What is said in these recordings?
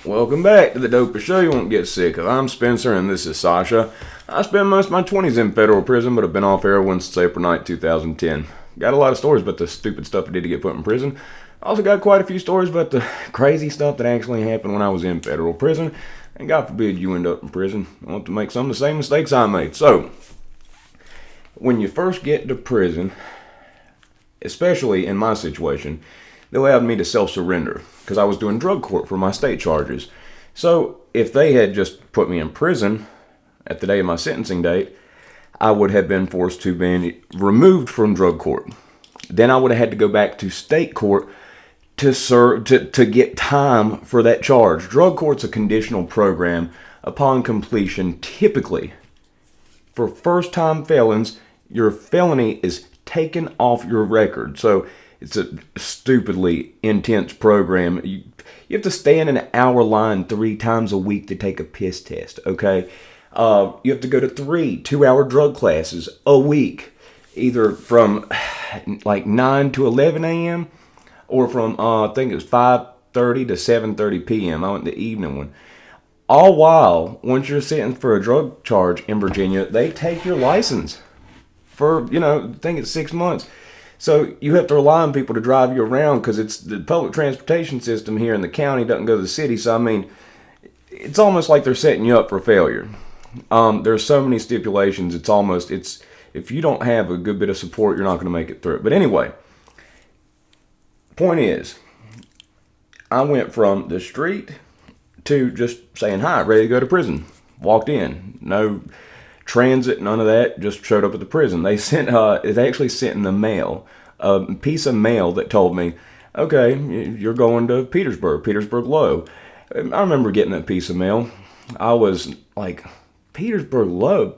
Welcome back to the Dopesick Show you won't get sick of. I'm Spencer and this is Sasha. I spent most of my 20s in federal prison, but I've been off heroin since April 9, 2010. Got a lot of stories about the stupid stuff I did to get put in prison. I also got quite a few stories about the crazy stuff that actually happened when I was in federal prison. And God forbid you end up in prison. I want to make some of the same mistakes I made. So, when you first get to prison, especially in my situation, they allowed me to self-surrender because I was doing drug court for my state charges. So if they had just put me in prison at the day of my sentencing date, I would have been forced to be removed from drug court. Then I would have had to go back to state court to serve to get time for that charge. Drug court's a conditional program upon completion. Typically, for first-time felons, your felony is taken off your record. So it's a stupidly intense program. You have to stand in an hour line 3 times a week to take a piss test, okay? You have to go to 3 2-hour drug classes a week, either from like 9 to 11 a.m. or from, I think it was 5:30 to 7:30 p.m. I went the evening one. All while, once you're sentenced for a drug charge in Virginia, they take your license for, I think it's 6 months. So you have to rely on people to drive you around because it's the public transportation system here in the county doesn't go to the city. So, I mean, it's almost like they're setting you up for failure. There's so many stipulations. It's if you don't have a good bit of support, you're not going to make it through. But anyway, point is, I went from the street to just saying hi, ready to go to prison. Walked in, no transit, none of that, just showed up at the prison. They actually sent in the mail a piece of mail that told me, okay, you're going to Petersburg Low. I remember getting that piece of mail. I was like, Petersburg Low?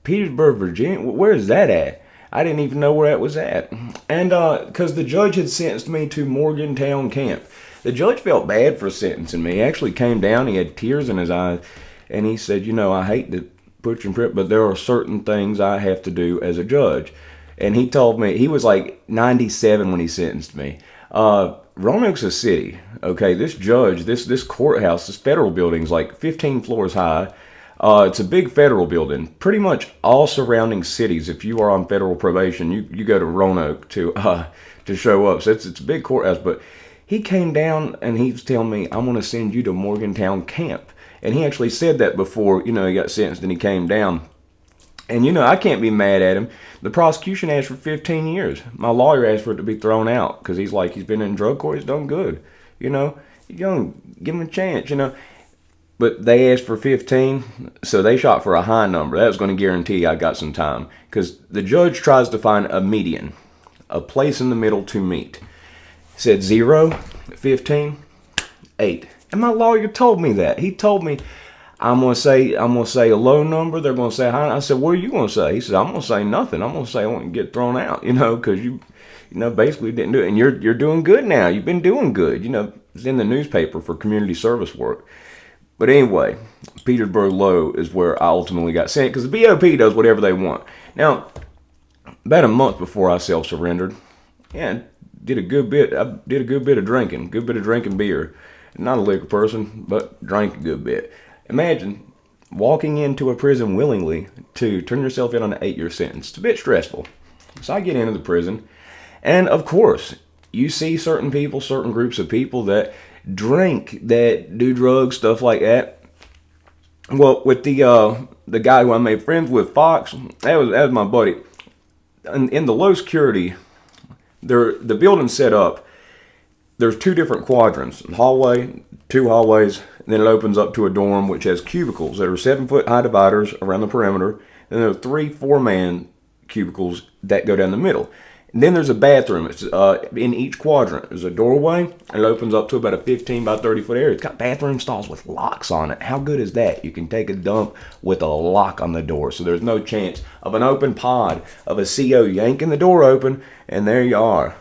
Petersburg, Virginia? Where is that at? I didn't even know where that was at. And because the judge had sentenced me to Morgantown Camp. The judge felt bad for sentencing me. He actually came down, he had tears in his eyes, and he said, I hate to put you in prison, but there are certain things I have to do as a judge. And he told me, he was like 97 when he sentenced me. Roanoke's a city, okay? This judge, this courthouse, this federal building's like 15 floors high. It's a big federal building. Pretty much all surrounding cities, if you are on federal probation, you go to Roanoke to show up. So it's a big courthouse. But he came down and he was telling me, I'm going to send you to Morgantown Camp. And he actually said that before, he got sentenced and he came down. And, I can't be mad at him. The prosecution asked for 15 years. My lawyer asked for it to be thrown out because he's been in drug court, he's done good. You're young, give him a chance, But they asked for 15, so they shot for a high number. That was going to guarantee I got some time. Because the judge tries to find a median, a place in the middle to meet. He said 0, 15, 8. And my lawyer told me that. He told me, I'm gonna say a low number. They're gonna say high. I said, what are you gonna say? He said, I'm gonna say nothing. I'm gonna say I want to get thrown out. Because you basically didn't do it, and you're doing good now. You've been doing good. It's in the newspaper for community service work. But anyway, Petersburg Low is where I ultimately got sent because the BOP does whatever they want. Now, about a month before I self-surrendered, I did a good bit of drinking beer. Not a liquor person, but drank a good bit. Imagine walking into a prison willingly to turn yourself in on an 8-year sentence. It's a bit stressful. So I get into the prison, and of course, you see certain people, certain groups of people that drink, that do drugs, stuff like that. Well, with the guy who I made friends with, Fox, that was my buddy. In the low security, the building's set up. There's 2 different quadrants, hallway, 2 hallways, and then it opens up to a dorm which has cubicles that are 7-foot high dividers around the perimeter. And there are 3 4-man cubicles that go down the middle. And then there's a bathroom. It's in each quadrant. There's a doorway, and it opens up to about a 15 by 30 foot area. It's got bathroom stalls with locks on it. How good is that? You can take a dump with a lock on the door, so there's no chance of an open pod of a CO yanking the door open, and there you are,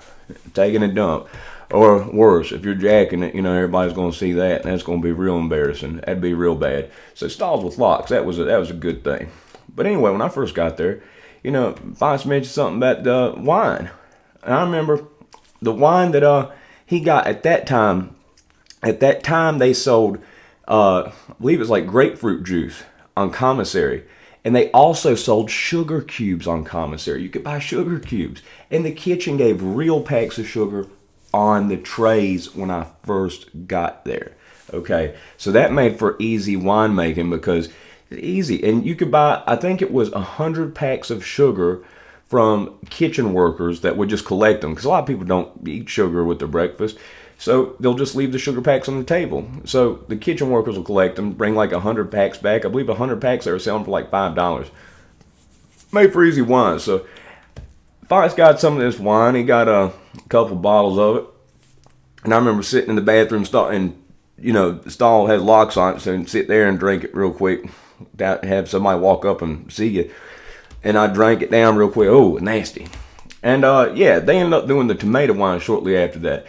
taking a dump. Or worse, if you're jacking it, everybody's going to see that, and that's going to be real embarrassing. That'd be real bad. So stalls with locks, that was a good thing. But anyway, when I first got there, Fox mentioned something about the wine. And I remember the wine that he got at that time At that time, they sold, I believe it was like grapefruit juice on commissary. And they also sold sugar cubes on commissary. You could buy sugar cubes. And the kitchen gave real packs of sugar on the trays when I first got there. Okay, so that made for easy winemaking because it's easy. And you could buy, I think it was 100 packs of sugar from kitchen workers that would just collect them. Because a lot of people don't eat sugar with their breakfast. So they'll just leave the sugar packs on the table. So the kitchen workers will collect them, bring like 100 packs back. I believe 100 packs they were selling for like $5. Made for easy wine. So Fox got some of this wine. He got a couple bottles of it. And I remember sitting in the bathroom stall, and the stall has locks on it, so sit there and drink it real quick. Have somebody walk up and see you. And I drank it down real quick. Oh, nasty. And they ended up doing the tomato wine shortly after that.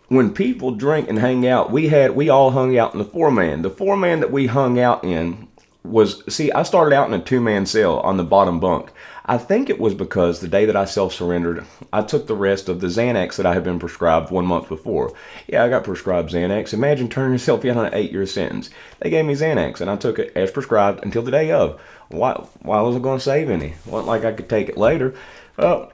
When people drink and hang out, we all hung out in the four-man. The four-man that we hung out in was, I started out in a two-man cell on the bottom bunk. I think it was because the day that I self-surrendered, I took the rest of the Xanax that I had been prescribed 1 month before. Yeah, I got prescribed Xanax. Imagine turning yourself in on an 8-year sentence. They gave me Xanax, and I took it as prescribed until the day of. Why was I going to save any? It wasn't like I could take it later. Well,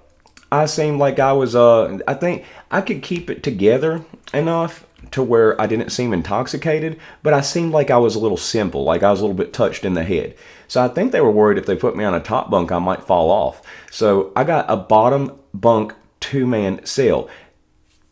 I seemed like I was, I think I could keep it together enough to where I didn't seem intoxicated, but I seemed like I was a little simple, like I was a little bit touched in the head. So I think they were worried if they put me on a top bunk, I might fall off. So I got a bottom bunk two-man cell.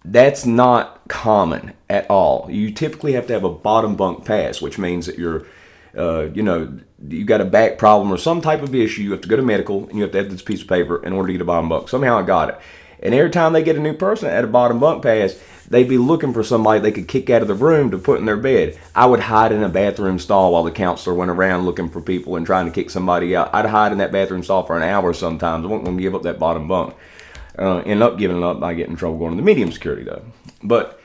That's not common at all. You typically have to have a bottom bunk pass, which means that you're, you got a back problem or some type of issue. You have to go to medical and you have to have this piece of paper in order to get a bottom bunk. Somehow I got it. And every time they get a new person at a bottom bunk pass, they'd be looking for somebody they could kick out of the room to put in their bed. I would hide in a bathroom stall while the counselor went around looking for people and trying to kick somebody out. I'd hide in that bathroom stall for an hour sometimes. I wasn't going to give up that bottom bunk. Ended up giving it up by getting in trouble going to the medium security though. But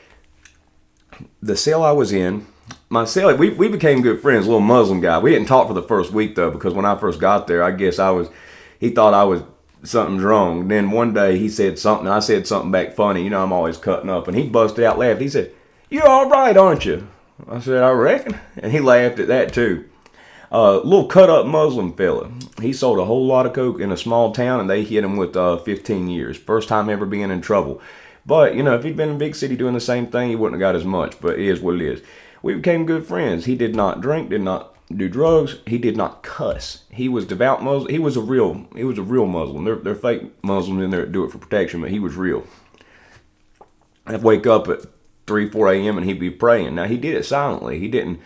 the cell I was in, my cell, we became good friends, a little Muslim guy. We didn't talk for the first week though, because when I first got there, I guess he thought I was, something's wrong. Then one day he said something, and I said something back funny. I'm always cutting up, and he busted out laughing. He said, "You're all right, aren't you?" I said, "I reckon." And he laughed at that too. Little cut up Muslim fella. He sold a whole lot of coke in a small town, and they hit him with 15 years. First time ever being in trouble. But, if he'd been in a big city doing the same thing, he wouldn't have got as much. But it is what it is. We became good friends. He did not drink, did not do drugs. He did not cuss. He was devout Muslim. He was a real Muslim. They're fake Muslims in there that do it for protection, but he was real. I'd wake up at 3, 4 a.m. and he'd be praying. Now, he did it silently. He didn't,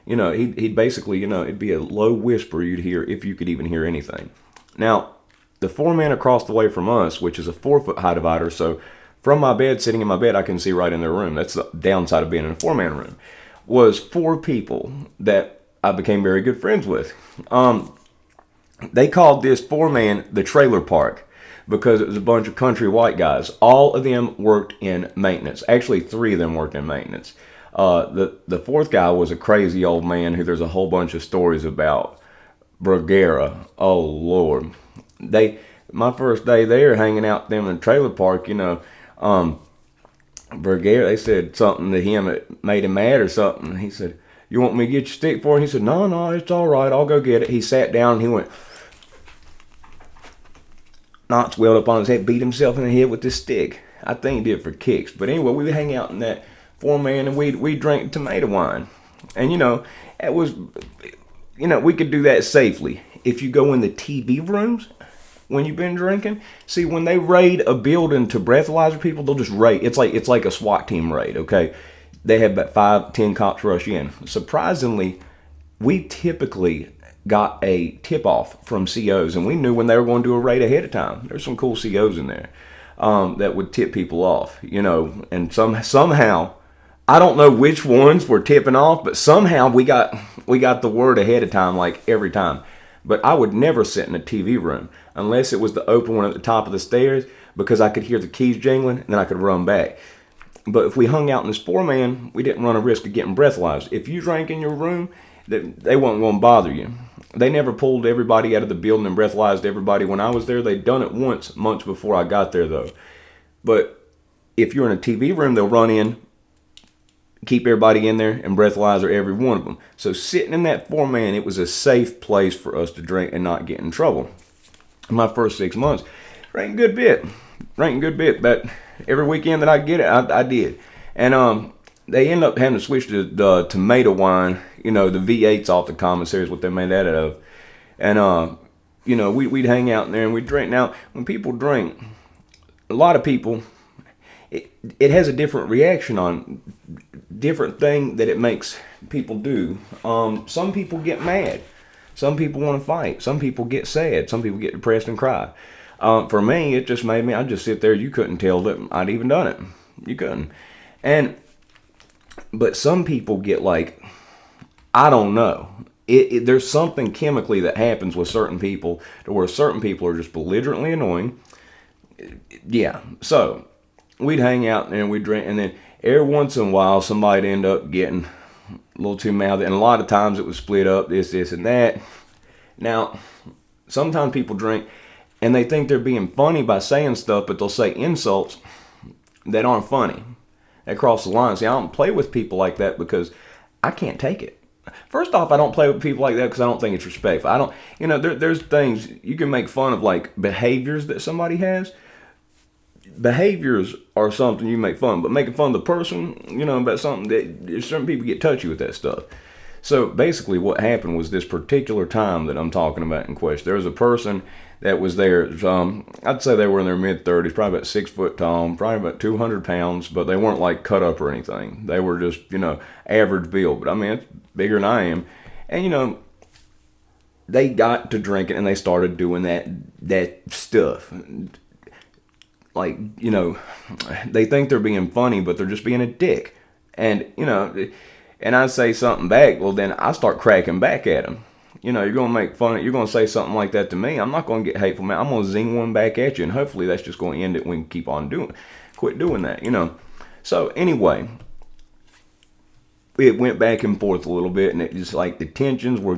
he'd basically, it'd be a low whisper you'd hear if you could even hear anything. Now, the four-man across the way from us, which is a 4-foot high divider, so from my bed, sitting in my bed, I can see right in their room. That's the downside of being in a four-man room. Was 4 people that I became very good friends with. They called this four-man the trailer park because it was a bunch of country white guys. All of them worked in maintenance. Actually, 3 of them worked in maintenance. The fourth guy was a crazy old man who there's a whole bunch of stories about. Bergera. Oh, Lord. My first day there hanging out with them in the trailer park, Bergera, they said something to him that made him mad or something. He said, "You want me to get your stick for it?" He said, No, it's all right. I'll go get it. He sat down and he went, knots welled up on his head, beat himself in the head with this stick. I think he did it for kicks. But anyway, we would hang out in that four-man and we drank tomato wine. And, it was, we could do that safely. If you go in the TV rooms when you've been drinking, see, when they raid a building to breathalyzer people, they'll just raid. It's like a SWAT team raid, okay? They have about 5, 10 cops rush in. Surprisingly, we typically got a tip-off from COs, and we knew when they were going to do a raid ahead of time. There's some cool COs in there that would tip people off, and somehow, I don't know which ones were tipping off, but somehow we got the word ahead of time, like every time. But I would never sit in a TV room unless it was the open one at the top of the stairs, because I could hear the keys jingling and then I could run back. But if we hung out in this four-man, we didn't run a risk of getting breathalyzed. If you drank in your room, they weren't going to bother you. They never pulled everybody out of the building and breathalyzed everybody when I was there. They'd done it once, months before I got there, though. But if you're in a TV room, they'll run in, keep everybody in there and breathalyzer every one of them. So sitting in that 4-man, it was a safe place for us to drink and not get in trouble. My first 6 months, drank a good bit, but every weekend that I get it, I did. And they end up having to switch to the tomato wine, the V8s off the commissary is what they made that out of. And we'd hang out in there and we'd drink. Now, when people drink, a lot of people, it has a different reaction on different thing that it makes people do. Some people get mad. Some people want to fight. Some people get sad. Some people get depressed and cry. For me, it just made me, I'd just sit there. You couldn't tell that I'd even done it. You couldn't. But some people get like, I don't know. There's something chemically that happens with certain people to where certain people are just belligerently annoying. Yeah. So we'd hang out there and we'd drink, and then every once in a while somebody'd end up getting a little too mouthy, and a lot of times it was split up, this, and that. Now, sometimes people drink and they think they're being funny by saying stuff, but they'll say insults that aren't funny. They cross the line. See, I don't play with people like that because I can't take it. First off, I don't play with people like that because I don't think it's respectful. I don't, there's things you can make fun of, like behaviors that somebody has. Behaviors are something you make fun of, but making fun of the person, about something that certain people get touchy with that stuff. So basically what happened was this particular time that I'm talking about in question, there was a person that was there. I'd say they were in their mid-30s, probably about 6 foot tall, probably about 200 pounds, but they weren't like cut up or anything. They were just, average build. But I mean, it's bigger than I am. And, they got to drinking and they started doing that stuff. Like, they think they're being funny, but they're just being a dick. And, and I say something back, well, then I start cracking back at them. You're going to make fun, you're going to say something like that to me. I'm not going to get hateful, man. I'm going to zing one back at you, and hopefully that's just going to end it. We can keep on quit doing that, So anyway, it went back and forth a little bit, and it just like the tensions were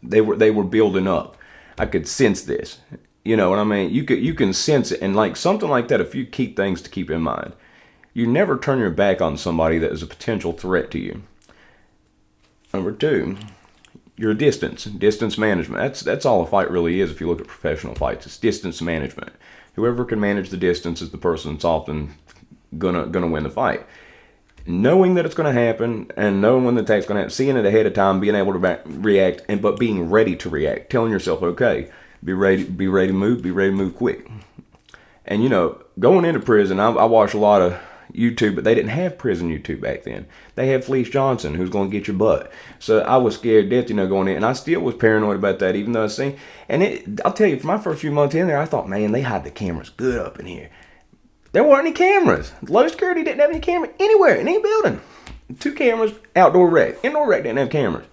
they were building up. I could sense this. You know what I mean? You can sense it, and like something like that, a few key things to keep in mind. You never turn your back on somebody that is a potential threat to you. Number 2, your distance management. That's all a fight really is. If you look at professional fights, it's distance management. Whoever can manage the distance is the person that's often gonna win the fight. Knowing that it's gonna happen and knowing when the attack's gonna happen, seeing it ahead of time, being able to react, but being ready to react. Telling yourself, okay, be ready to move quick. And going into prison, I watched a lot of YouTube, but they didn't have prison YouTube back then. They had Fleece Johnson, who's going to get your butt. So I was scared to death, going in, and I still was paranoid about that, even though I seen. And I'll tell you, for my first few months in there, I thought, man, they hide the cameras good up in here. There weren't any cameras. Low security didn't have any camera anywhere in any building. 2 cameras, outdoor rec. Indoor rec didn't have cameras.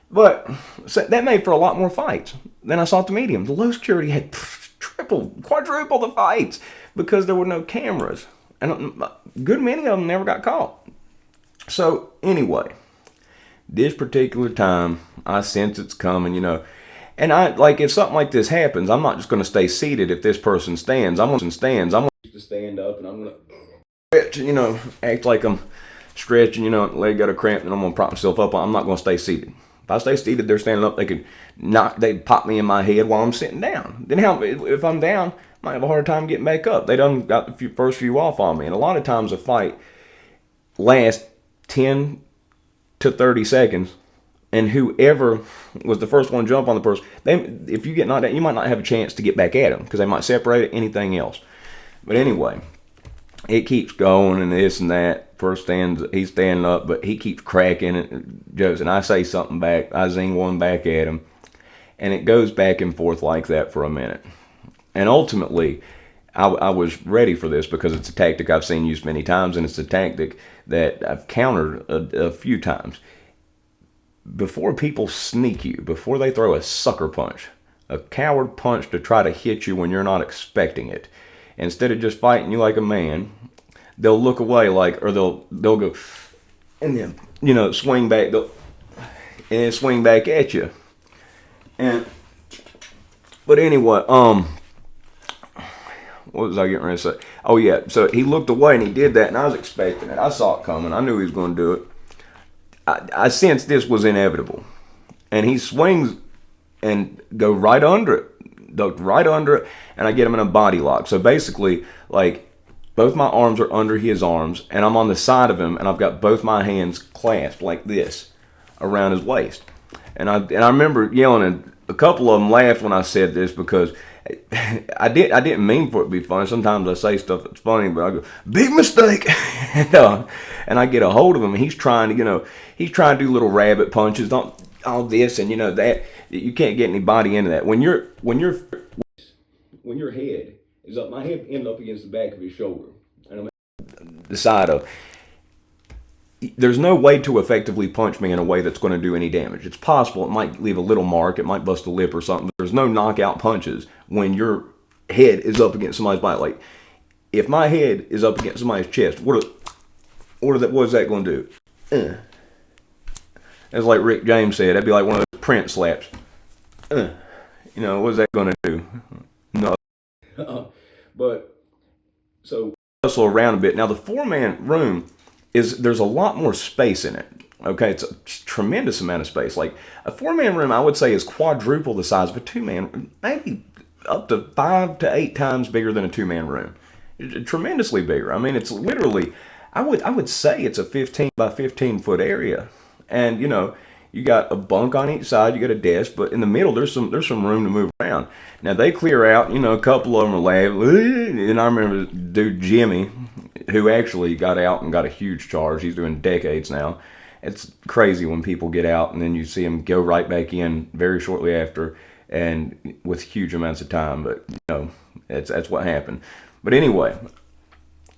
But so that made for a lot more fights. Then I saw at the medium. The low security had quadruple the fights because there were no cameras. And a good many of them never got caught. So anyway, this particular time, I sense it's coming, And if something like this happens, I'm not just going to stay seated if this person stands. I'm going to stand up and I'm going to stretch, act like I'm stretching, leg got a cramp, and I'm going to prop myself up. I'm not going to stay seated. If I stay seated, they're standing up, they'd pop me in my head while I'm sitting down. Then if I'm down, I might have a hard time getting back up. They done got the first few off on me. And a lot of times a fight lasts 10 to 30 seconds. And whoever was the first one to jump on the person, if you get knocked out, you might not have a chance to get back at them because they might separate it, anything else. But anyway, it keeps going and this and that. First he's standing up, but he keeps cracking it, jokes, and I say something back. I zing one back at him. And it goes back and forth like that for a minute. And ultimately, I was ready for this because it's a tactic I've seen used many times, and it's a tactic that I've countered a few times. Before people sneak you, before they throw a sucker punch, a coward punch to try to hit you when you're not expecting it, instead of just fighting you like a man, they'll look away or they'll go, and then, swing back, and then swing back at you. But anyway, what was I getting ready to say? Oh yeah, so he looked away and he did that, and I was expecting it. I saw it coming. I knew he was going to do it. I sensed this was inevitable, and he swings and go right under it, ducked right under it, and I get him in a body lock. So basically, like both my arms are under his arms, and I'm on the side of him, and I've got both my hands clasped like this around his waist. And I remember yelling, and a couple of them laughed when I said this because I didn't mean for it to be funny. Sometimes I say stuff that's funny, but I go big mistake, and I get a hold of him, and he's trying to he's trying to do little rabbit punches, don't all this and that. You can't get anybody into that when your head is up. My head ended up against the back of his shoulder, and I'm the side of. There's no way to effectively punch me in a way that's going to do any damage. It's possible it might leave a little mark, it might bust a lip or something. But there's no knockout punches when your head is up against somebody's body. Like if my head is up against somebody's chest, what is that going to do? As like Rick James said, that'd be like one of those Prince slaps. What is that going to do? No. But so hustle around a bit. Now the 4-man room there's a lot more space in it. Okay, it's a tremendous amount of space. Like a 4-man room, I would say is quadruple the size of a 2-man, maybe up to 5 to 8 times bigger than a 2-man room. Tremendously bigger. I mean, it's literally, I would say it's a 15 by 15 foot area, and you got a bunk on each side, you got a desk, but in the middle there's some room to move around. Now they clear out, a couple of them are laughing, and I remember dude Jimmy, who actually got out and got a huge charge. He's doing decades now. It's crazy when people get out and then you see them go right back in very shortly after, and with huge amounts of time. But that's what happened. But anyway,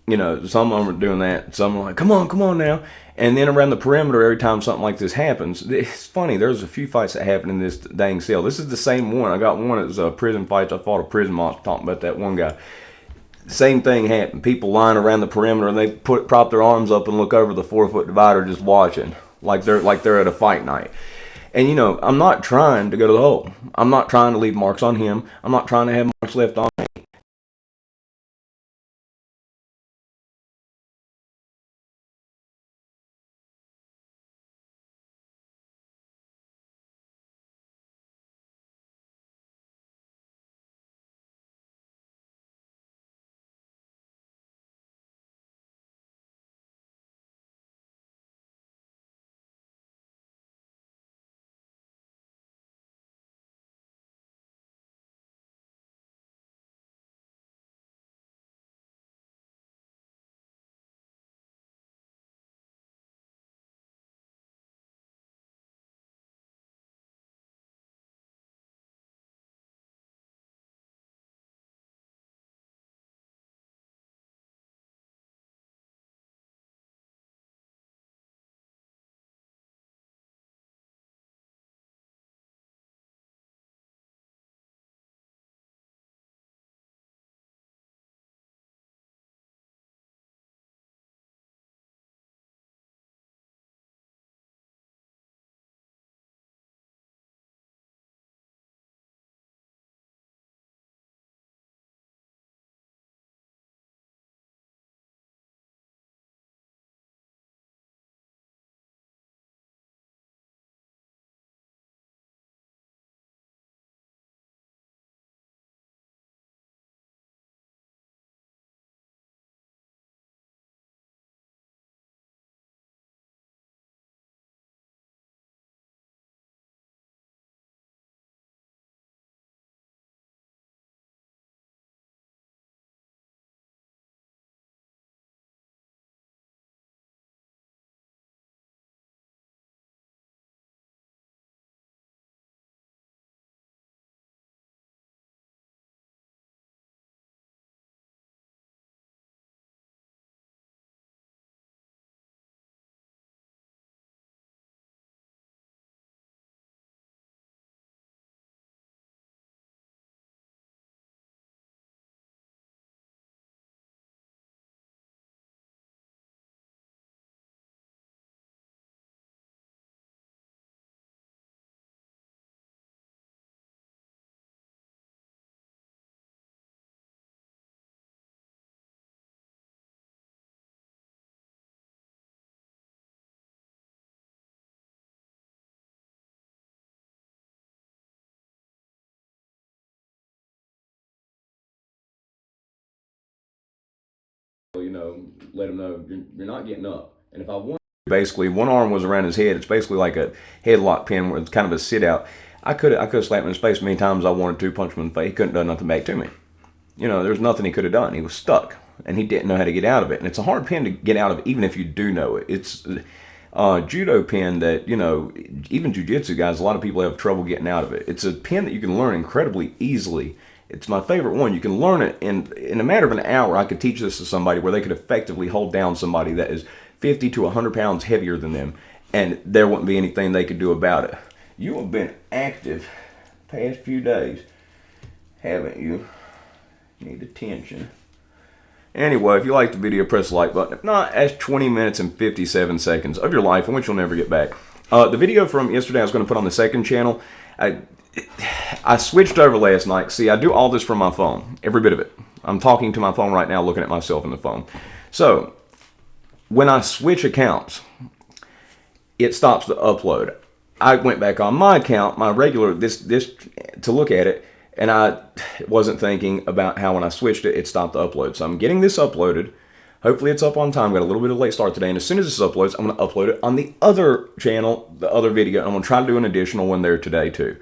some of them are doing that. Some are like, come on now. And then around the perimeter, every time something like this happens, it's funny. There's a few fights that happen in this dang cell. This is the same one. I got one. It was a prison fight. I fought a prison monster. Talking about that one guy. Same thing happened. People lying around the perimeter, and they prop their arms up and look over the 4-foot divider, just watching, like they're at a fight night. And I'm not trying to go to the hole. I'm not trying to leave marks on him. I'm not trying to have marks left on me. let him know you're not getting up. And if I want, basically one arm was around his head. It's basically like a headlock pin where it's kind of a sit out. I could have slapped him in his face many times I wanted to, punch him in the face. He couldn't have done nothing back to me. You know, there's nothing he could have done. He was stuck, and he didn't know how to get out of it. And it's a hard pin to get out of, even if you do know it. It's a judo pin that, you know, even jiu-jitsu guys, a lot of people have trouble getting out of it. It's a pin that you can learn incredibly easily. It's my favorite one. You can learn it in a matter of an hour. I could teach this to somebody where they could effectively hold down somebody that is 50 to 100 pounds heavier than them, and there wouldn't be anything they could do about it. You have been active past few days, haven't you? Need attention. Anyway, if you liked the video, press the like button. If not, that's 20 minutes and 57 seconds of your life in which you'll never get back. The video from yesterday I was going to put on the second channel. I switched over last night. See, I do all this from my phone, every bit of it. I'm talking to my phone right now, looking at myself in the phone. So, when I switch accounts, it stops the upload. I went back on my account, my regular, this to look at it, and I wasn't thinking about how when I switched it, it stopped the upload. So I'm getting this uploaded. Hopefully it's up on time. Got a little bit of a late start today. And as soon as this uploads, I'm going to upload it on the other channel, the other video. And I'm going to try to do an additional one there today too.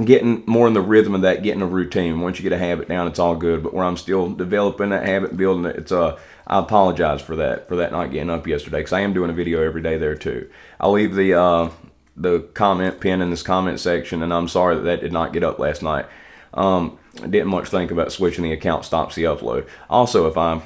Getting more in the rhythm of that, getting a routine. Once you get a habit down, it's all good. But where I'm still developing that habit and building it, I apologize for that not getting up yesterday, because I am doing a video every day there too. I'll leave the comment pin in this comment section, and I'm sorry that did not get up last night. I didn't much think about switching the account stops the upload. Also, if I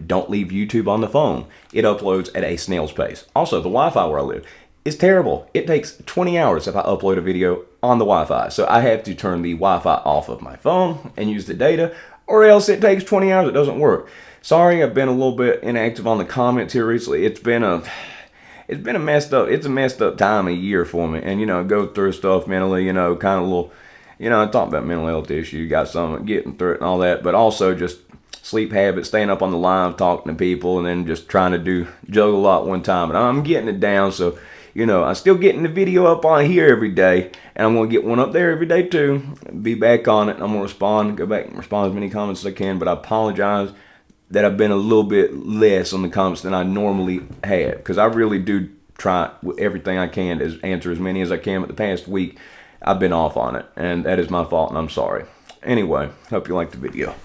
don't leave YouTube on the phone, it uploads at a snail's pace. Also, the Wi-Fi where I live is terrible. It takes 20 hours if I upload a video on the Wi-Fi. So I have to turn the Wi-Fi off of my phone and use the data, or else it takes 20 hours. It doesn't work. Sorry, I've been a little bit inactive on the comments here recently. It's a messed up time of year for me. And, you know, go through stuff mentally, you know, kind of a little, you know, I talk about mental health issues, got some getting through it and all that, but also just sleep habits, staying up on the live, talking to people, and then just trying to juggle a lot one time. But I'm getting it down, so, you know, I'm still getting the video up on here every day, and I'm going to get one up there every day too. Be back on it, and I'm going to go back and respond as many comments as I can, but I apologize that I've been a little bit less on the comments than I normally have, because I really do try with everything I can to answer as many as I can. But the past week, I've been off on it, and that is my fault, and I'm sorry. Anyway, hope you liked the video.